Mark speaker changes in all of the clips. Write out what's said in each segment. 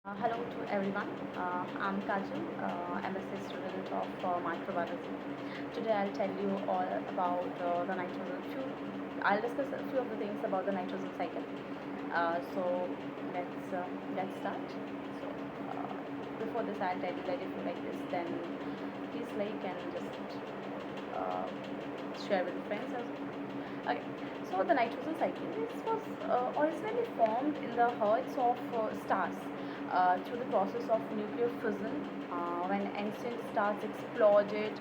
Speaker 1: Hello to everyone. I'm Kajal, MSc student of microbiology. Today I'll tell you all about the nitrogen. I'll discuss a few of the things about the nitrogen cycle. So let's start. So before this, I'll tell you that if you like this, then please like and just uh, share with friends as well. Okay. So the nitrogen cycle, this was originally formed in the hearts of stars through the process of nuclear fission. When ancient stars exploded,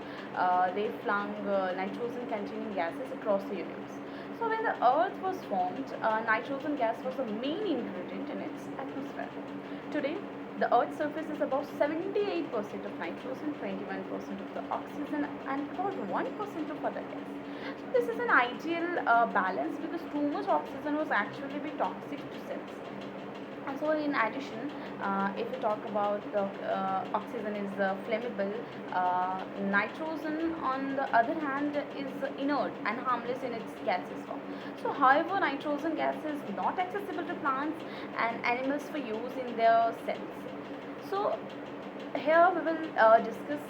Speaker 1: they flung nitrogen-containing gases across the universe. So when the Earth was formed, nitrogen gas was the main ingredient in its atmosphere. Today, the Earth's surface is about 78% of nitrogen, 21% of the oxygen, and about 1% of other gas. So this is an ideal balance because too much oxygen was actually be toxic to cells. And so in addition, if we talk about the oxygen is flammable, nitrogen on the other hand is inert and harmless in its gaseous form. So however, nitrogen gas is not accessible to plants and animals for use in their cells. So here we will discuss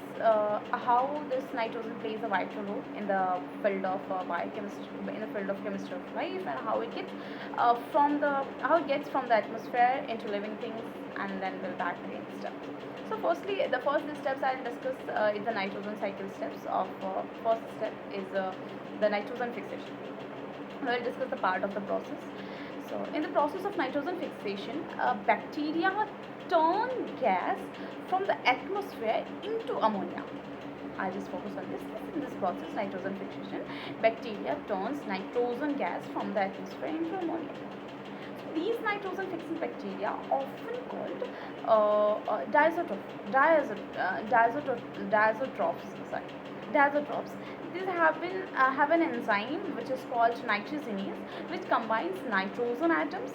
Speaker 1: how this nitrogen plays a vital role in the field of biochemistry, in the field of chemistry of life, and how it gets from the atmosphere into living things, and then we'll back again step. So firstly, the first steps I'll discuss is the nitrogen cycle steps. Of first step is the nitrogen fixation. We'll discuss the part of the process. So, in the process of nitrogen fixation, bacteria turn gas from the atmosphere into ammonia. I'll just focus on this. In this process, nitrogen fixation, bacteria turns nitrogen gas from the atmosphere into ammonia. So, these nitrogen fixing bacteria are often called diazotrophs. Diazotrophs. These have an enzyme which is called nitrogenase, which combines nitrogen atoms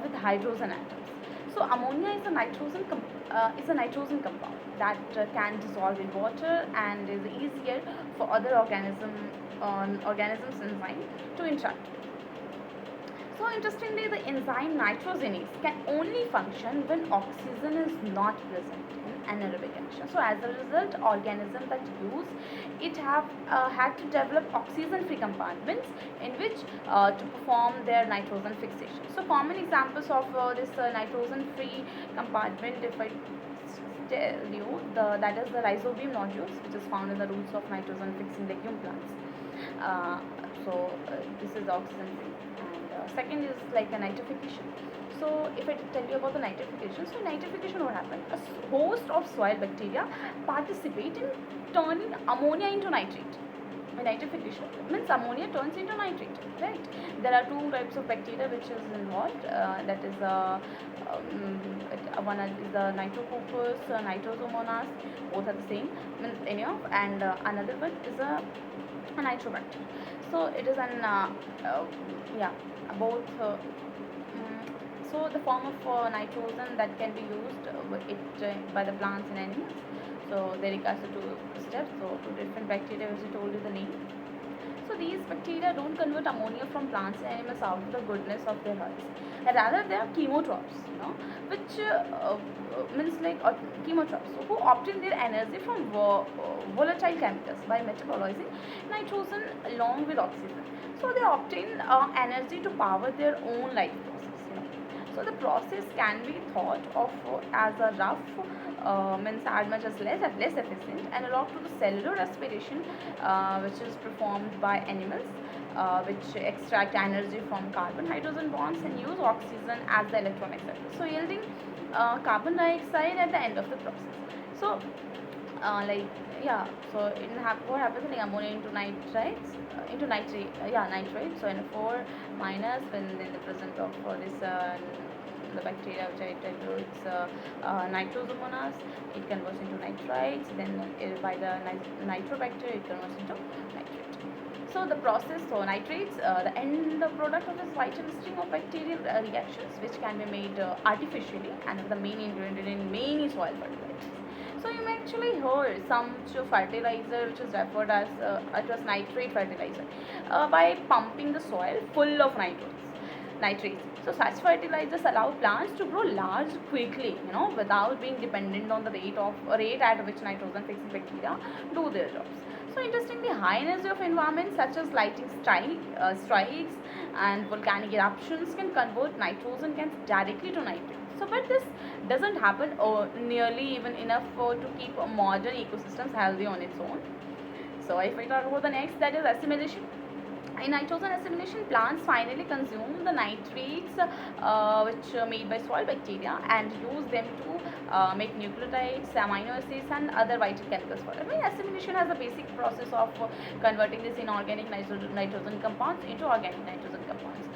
Speaker 1: with hydrogen atoms. So ammonia is a nitrogen compound that can dissolve in water and is easier for other organisms enzyme to interact with. So interestingly, the enzyme nitrogenase can only function when oxygen is not present in anaerobic condition. So as a result, organisms that use it have had to develop oxygen-free compartments in which to perform their nitrogen fixation. So common examples of this nitrogen-free compartment, if I tell you, that is the rhizobium nodules, which is found in the roots of nitrogen-fixing legume plants. Uh, this is oxygen free. And second is like a nitrification. So if I tell you about the nitrification, so nitrification what happens? A host of soil bacteria participate in turning ammonia into nitrate. Nitrification means ammonia turns into nitrate, right? There are two types of bacteria which is involved. That is one is the nitrococcus, nitrosomonas. Both are the same. Means and another one is a nitrobacter. So it is an yeah both. So the form of nitrogen that can be used by the plants and animals. So there are two steps. So two different bacteria, which I told you the name. So these bacteria don't convert ammonia from plants and animals out of the goodness of their hearts. Rather, they are chemotrophs, which means like chemotrophs, so who obtain their energy from volatile chemicals by metabolizing nitrogen along with oxygen. So they obtain energy to power their own life process. So the process can be thought of as a rough, means as much as less efficient, analog to the cellular respiration, which is performed by animals, which extract energy from carbon hydrogen bonds and use oxygen as the electron acceptor. So yielding carbon dioxide at the end of the process. So like yeah, so what happens like ammonia into nitrites into nitrate nitrate. So NO4 minus when in the presence of this the bacteria which I tell you, it's nitrosomonas, it converts into nitrites, then by the nitrobacter it converts into nitrate. So the process, so nitrates, the end product of this vital string of bacterial reactions which can be made artificially and is the main ingredient in many soil fertilizers. So you may actually heard some fertilizer which is referred as it was nitrate fertilizer by pumping the soil full of nitrates. nitrates. So such fertilizers allow plants to grow large quickly, without being dependent on the rate at which nitrogen fixing bacteria do their jobs. So interestingly, high energy of environments such as lightning strikes and volcanic eruptions can convert nitrogen gas directly to nitrate. So, but this doesn't happen nearly even enough to keep modern ecosystems healthy on its own. So, if I talk about the next, that is assimilation. In nitrogen assimilation, plants finally consume the nitrates which are made by soil bacteria and use them to make nucleotides, amino acids, and other vital chemicals for it. I mean, assimilation has a basic process of converting these inorganic nitrogen compounds into organic nitrogen compounds.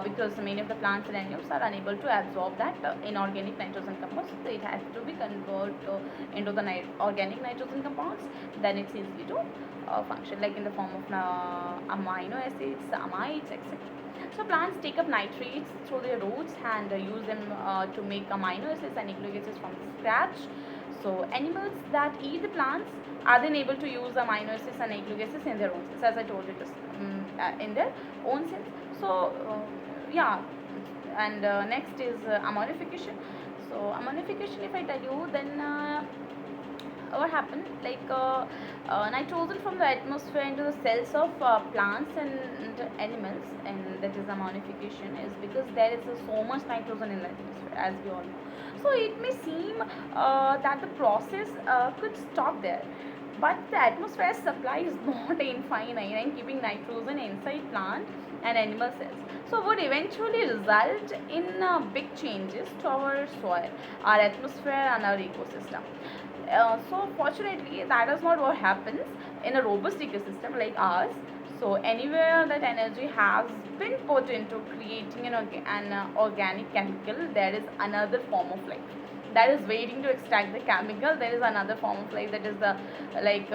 Speaker 1: Because many of the plants and animals are unable to absorb that inorganic nitrogen compounds, so it has to be converted into the organic nitrogen compounds. Then it's easy to function, like in the form of amino acids, amides, etc. So plants take up nitrates through their roots and use them to make amino acids and nucleic acids from scratch. So animals that eat the plants are then able to use amino acids and nucleic acids in their own cells, as I told you just in their own cells. So yeah, and next is ammonification. So ammonification, if I tell you, then what happened, like nitrogen from the atmosphere into the cells of plants and animals, and that is ammonification, is because there is so much nitrogen in the atmosphere, as we all know. So it may seem that the process could stop there, but the atmosphere's supply is not infinite, and keeping nitrogen inside plant and animal cells so would eventually result in big changes to our soil, our atmosphere, and our ecosystem. So fortunately, that is not what happens in a robust ecosystem like ours. So anywhere that energy has been put into creating an organic chemical, there is another form of life that is waiting to extract the chemical. There is another form of life, that is the like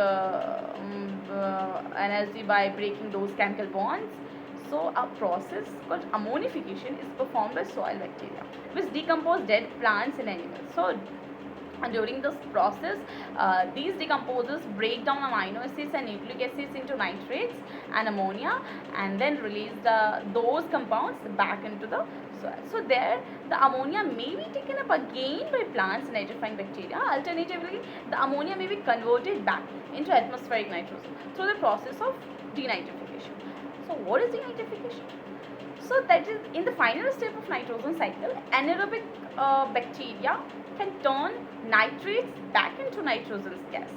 Speaker 1: energy by breaking those chemical bonds. So a process called ammonification is performed by soil bacteria, which decompose dead plants and animals. So during this process, these decomposers break down amino acids and nucleic acids into nitrates and ammonia, and then release those compounds back into the soil. So there, the ammonia may be taken up again by plants nitrifying bacteria. Alternatively, the ammonia may be converted back into atmospheric nitrogen through the process of denitrification. So what is denitrification? So that is in the final step of nitrogen cycle, anaerobic bacteria can turn nitrates back into nitrogen gas.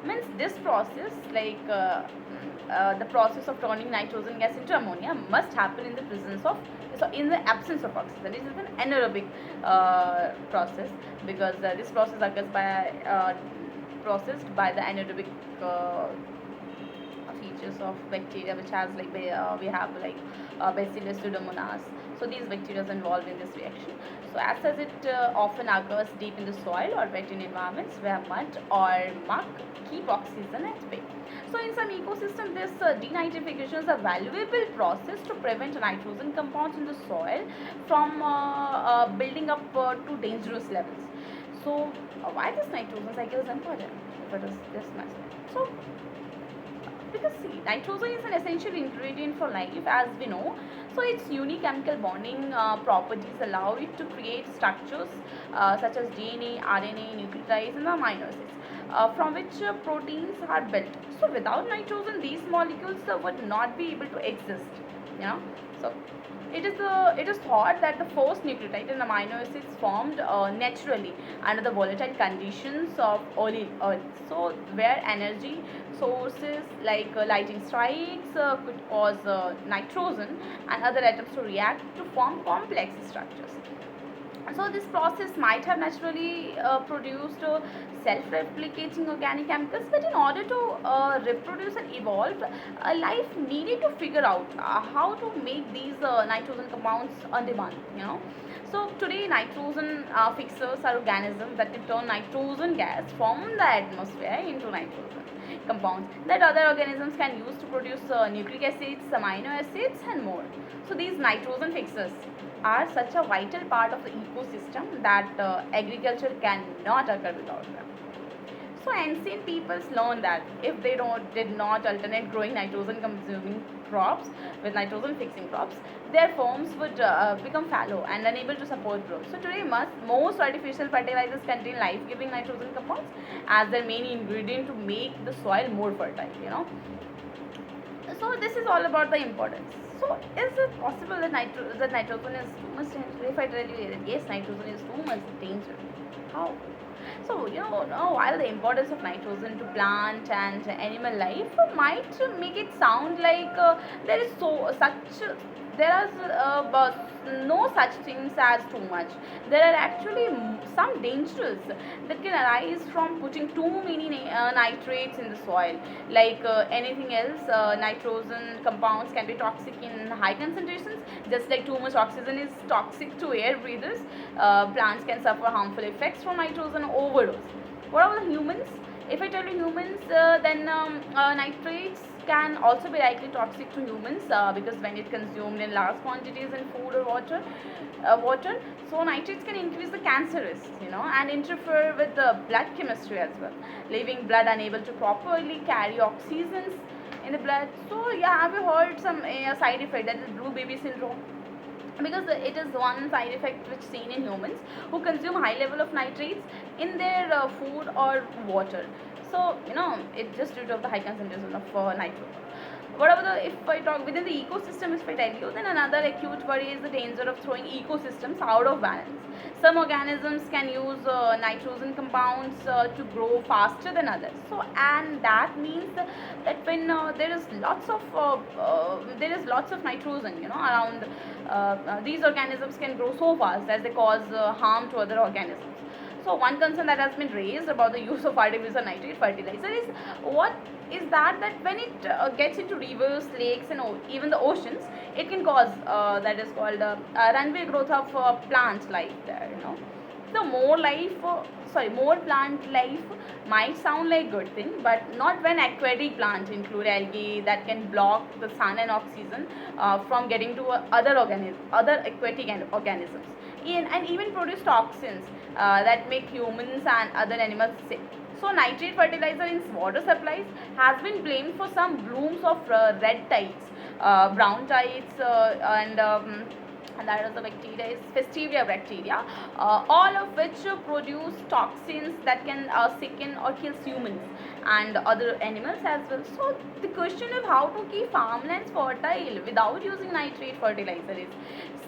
Speaker 1: Means this process, like the process of turning nitrogen gas into ammonia, must happen in the presence of, so in the absence of oxygen. This is an anaerobic process, because this process occurs by processed by the anaerobic features of bacteria, which has like we have like Bacillus pseudomonas. So these bacteria are involved in this reaction. So as it often occurs deep in the soil or wet in environments where mud or muck keep oxygen at bay. So in some ecosystems, this denitrification is a valuable process to prevent nitrogen compounds in the soil from building up to dangerous levels. So why this nitrogen cycle is important? If it is this much. So because see, nitrogen is an essential ingredient for life, as we know. So its unique chemical bonding properties allow it to create structures such as DNA, RNA, nucleotides, and amino acids, from which proteins are built. So without nitrogen, these molecules would not be able to exist. So it is thought that the first nucleotide and amino acids formed naturally under the volatile conditions of early Earth. So where energy sources like lightning strikes could cause nitrogen and other atoms to react to form complex structures. So this process might have naturally produced self-replicating organic chemicals, but in order to reproduce and evolve, life needed to figure out how to make these nitrogen compounds on demand. So today, nitrogen fixers are organisms that can turn nitrogen gas from the atmosphere into nitrogen compounds that other organisms can use to produce nucleic acids, amino acids, and more. So these nitrogen fixers are such a vital part of the ecosystem that agriculture cannot occur without them. So ancient peoples learned that if they did not alternate growing nitrogen consuming crops with nitrogen fixing crops, their farms would become fallow and unable to support growth. So today most artificial fertilizers contain life-giving nitrogen compounds as their main ingredient to make the soil more fertile. So this is all about the importance. So is it possible that nitrogen is too much dangerous? If I tell you that yes, nitrogen is too much dangerous, how? So while the importance of nitrogen to plant and animal life might make it sound like there is there are no such things as too much. There are actually some dangers that can arise from putting too many nitrates in the soil. Like anything else, nitrogen compounds can be toxic in high concentrations. Just like too much oxygen is toxic to air breathers, plants can suffer harmful effects from nitrogen overdose. What about the humans? If I tell you humans, then nitrates can also be likely toxic to humans because when it consumed in large quantities in food or water, so nitrates can increase the cancer risk, and interfere with the blood chemistry as well, leaving blood unable to properly carry oxygens in the blood. So yeah, have you heard some side effect, that is blue baby syndrome? Because it is one side effect which seen in humans who consume high level of nitrates in their food or water. So it's just due to the high concentration of nitrogen. What about if I talk within the ecosystem, if I tell you, then another acute worry is the danger of throwing ecosystems out of balance. Some organisms can use nitrogen compounds to grow faster than others. So, and that means that when there is lots of nitrogen, around, these organisms can grow so fast as they cause harm to other organisms. So one concern that has been raised about the use of artificial nitrate fertilizer is that when it gets into rivers, lakes, and even the oceans, it can cause that is called runway growth of plant life there. The more plant life might sound like good thing, but not when aquatic plants include algae that can block the sun and oxygen from getting to other aquatic organisms, and even produce toxins that make humans and other animals sick. So nitrate fertilizer in water supplies has been blamed for some blooms of red tides, brown tides, and that is the bacteria is Festivia bacteria, all of which produce toxins that can sicken or kill humans and other animals as well. So the question of how to keep farmlands fertile without using nitrate fertilizer is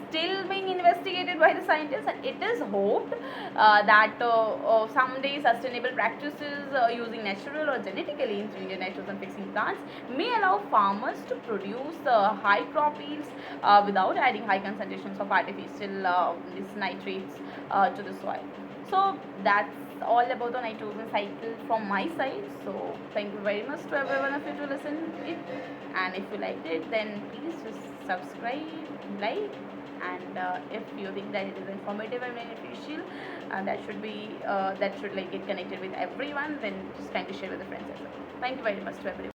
Speaker 1: still being investigated by the scientists, and it is hoped that someday sustainable practices using natural or genetically engineered nitrogen fixing plants may allow farmers to produce high crop yields without adding high concentrations of artificial these nitrates to the soil. So that's all about the nitrogen cycle from my side. So thank you very much to every one of you to listen it, and if you liked it, then please just subscribe, like, and if you think that it is informative and beneficial, that should like get connected with everyone, then just kindly share with the friends as well. Thank you very much to everyone.